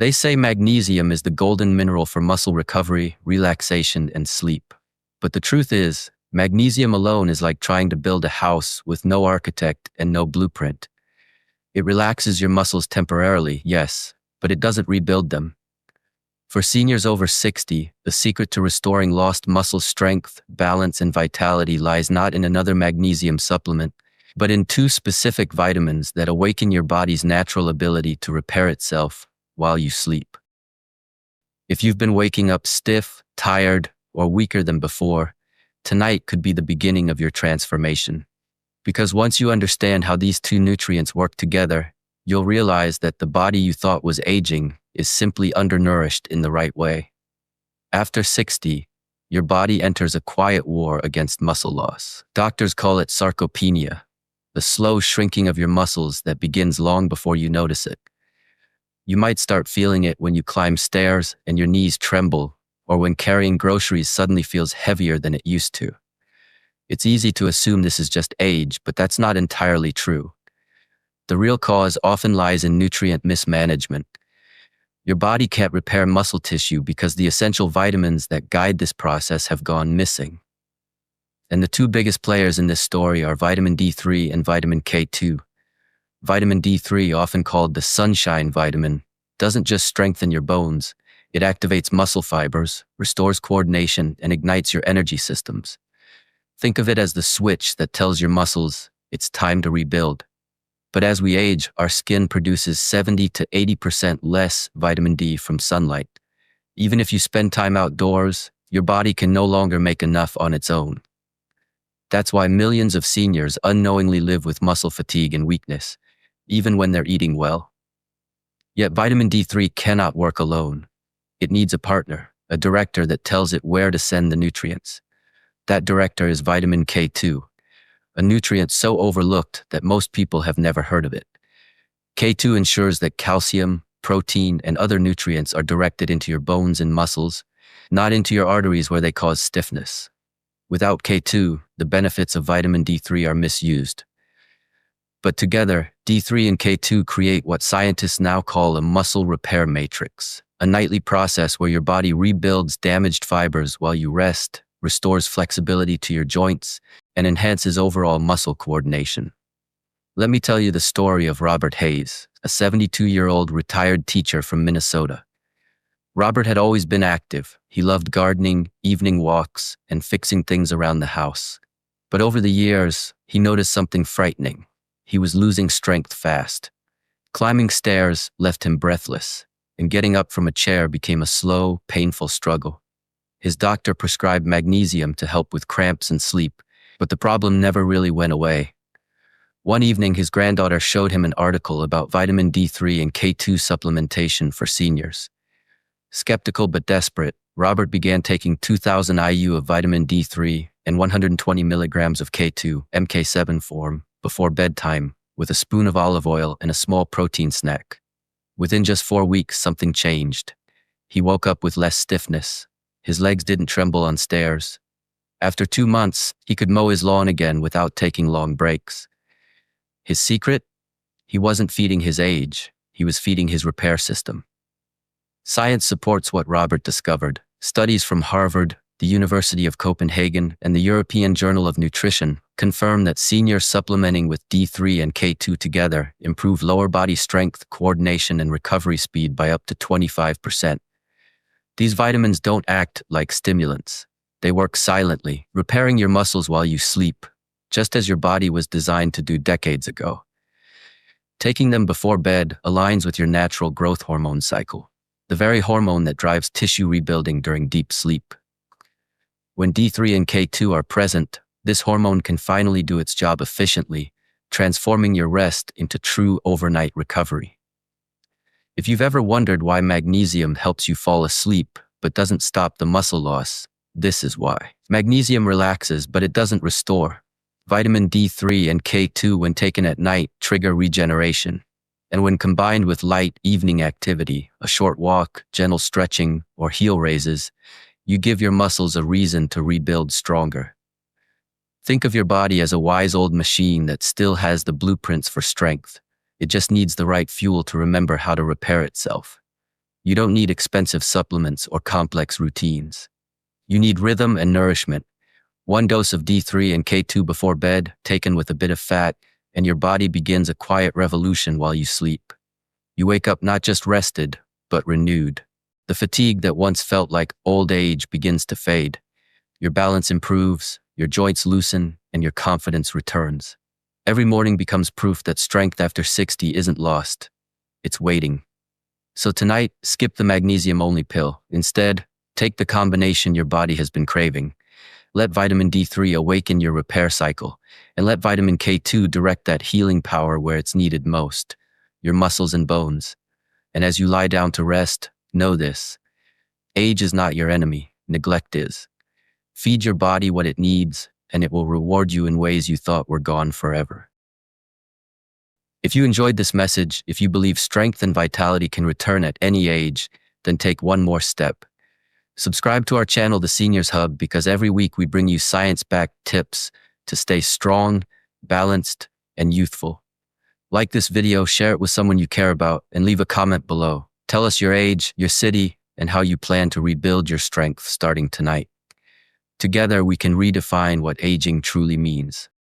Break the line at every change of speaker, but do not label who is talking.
They say magnesium is the golden mineral for muscle recovery, relaxation, and sleep. But the truth is, magnesium alone is like trying to build a house with no architect and no blueprint. It relaxes your muscles temporarily, yes, but it doesn't rebuild them. For seniors over 60, the secret to restoring lost muscle strength, balance, and vitality lies not in another magnesium supplement, but in two specific vitamins that awaken your body's natural ability to repair itself while you sleep. If you've been waking up stiff, tired, or weaker than before, tonight could be the beginning of your transformation. Because once you understand how these two nutrients work together, you'll realize that the body you thought was aging is simply undernourished in the right way. After 60, your body enters a quiet war against muscle loss. Doctors call it sarcopenia, the slow shrinking of your muscles that begins long before you notice it. You might start feeling it when you climb stairs and your knees tremble, or when carrying groceries suddenly feels heavier than it used to. It's easy to assume this is just age, but that's not entirely true. The real cause often lies in nutrient mismanagement. Your body can't repair muscle tissue because the essential vitamins that guide this process have gone missing. And the two biggest players in this story are vitamin D3 and vitamin K2. Vitamin D3, often called the sunshine vitamin, doesn't just strengthen your bones, it activates muscle fibers, restores coordination, and ignites your energy systems. Think of it as the switch that tells your muscles it's time to rebuild. But as we age, our skin produces 70 to 80% less vitamin D from sunlight. Even if you spend time outdoors, your body can no longer make enough on its own. That's why millions of seniors unknowingly live with muscle fatigue and weakness, even when they're eating well. Yet vitamin D3 cannot work alone. It needs a partner, a director that tells it where to send the nutrients. That director is vitamin K2, a nutrient so overlooked that most people have never heard of it. K2 ensures that calcium, protein, and other nutrients are directed into your bones and muscles, not into your arteries where they cause stiffness. Without K2, the benefits of vitamin D3 are misused. But together, D3 and K2 create what scientists now call a muscle repair matrix, a nightly process where your body rebuilds damaged fibers while you rest, restores flexibility to your joints, and enhances overall muscle coordination. Let me tell you the story of Robert Hayes, a 72-year-old retired teacher from Minnesota. Robert had always been active. He loved gardening, evening walks, and fixing things around the house. But over the years, he noticed something frightening. He was losing strength fast. Climbing stairs left him breathless, and getting up from a chair became a slow, painful struggle. His doctor prescribed magnesium to help with cramps and sleep, but the problem never really went away. One evening, his granddaughter showed him an article about vitamin D3 and K2 supplementation for seniors. Skeptical but desperate, Robert began taking 2,000 IU of vitamin D3 and 120 milligrams of K2, MK7 form, before bedtime, with a spoon of olive oil and a small protein snack. Within just 4 weeks, something changed. He woke up with less stiffness. His legs didn't tremble on stairs. After 2 months, he could mow his lawn again without taking long breaks. His secret? He wasn't feeding his age, he was feeding his repair system. Science supports what Robert discovered. Studies from Harvard, the University of Copenhagen, and the European Journal of Nutrition confirm that seniors supplementing with D3 and K2 together improve lower body strength, coordination, and recovery speed by up to 25%. These vitamins don't act like stimulants. They work silently, repairing your muscles while you sleep, just as your body was designed to do decades ago. Taking them before bed aligns with your natural growth hormone cycle, the very hormone that drives tissue rebuilding during deep sleep. When D3 and K2 are present, this hormone can finally do its job efficiently, transforming your rest into true overnight recovery. If you've ever wondered why magnesium helps you fall asleep but doesn't stop the muscle loss, this is why. Magnesium relaxes, but it doesn't restore. Vitamin D3 and K2, when taken at night, trigger regeneration. And when combined with light evening activity, a short walk, gentle stretching, or heel raises, you give your muscles a reason to rebuild stronger. Think of your body as a wise old machine that still has the blueprints for strength. It just needs the right fuel to remember how to repair itself. You don't need expensive supplements or complex routines. You need rhythm and nourishment. One dose of D3 and K2 before bed, taken with a bit of fat, and your body begins a quiet revolution while you sleep. You wake up not just rested, but renewed. The fatigue that once felt like old age begins to fade. Your balance improves, your joints loosen, and your confidence returns. Every morning becomes proof that strength after 60 isn't lost. It's waiting. So tonight, skip the magnesium-only pill. Instead, take the combination your body has been craving. Let vitamin D3 awaken your repair cycle, and let vitamin K2 direct that healing power where it's needed most, your muscles and bones. And as you lie down to rest, know this: age is not your enemy, neglect is. Feed your body what it needs, and it will reward you in ways you thought were gone forever. If you enjoyed this message, if you believe strength and vitality can return at any age, then take one more step. Subscribe to our channel, The Seniors Hub, because every week we bring you science-backed tips to stay strong, balanced, and youthful. Like this video, share it with someone you care about, and leave a comment below. Tell us your age, your city, and how you plan to rebuild your strength starting tonight. Together, we can redefine what aging truly means.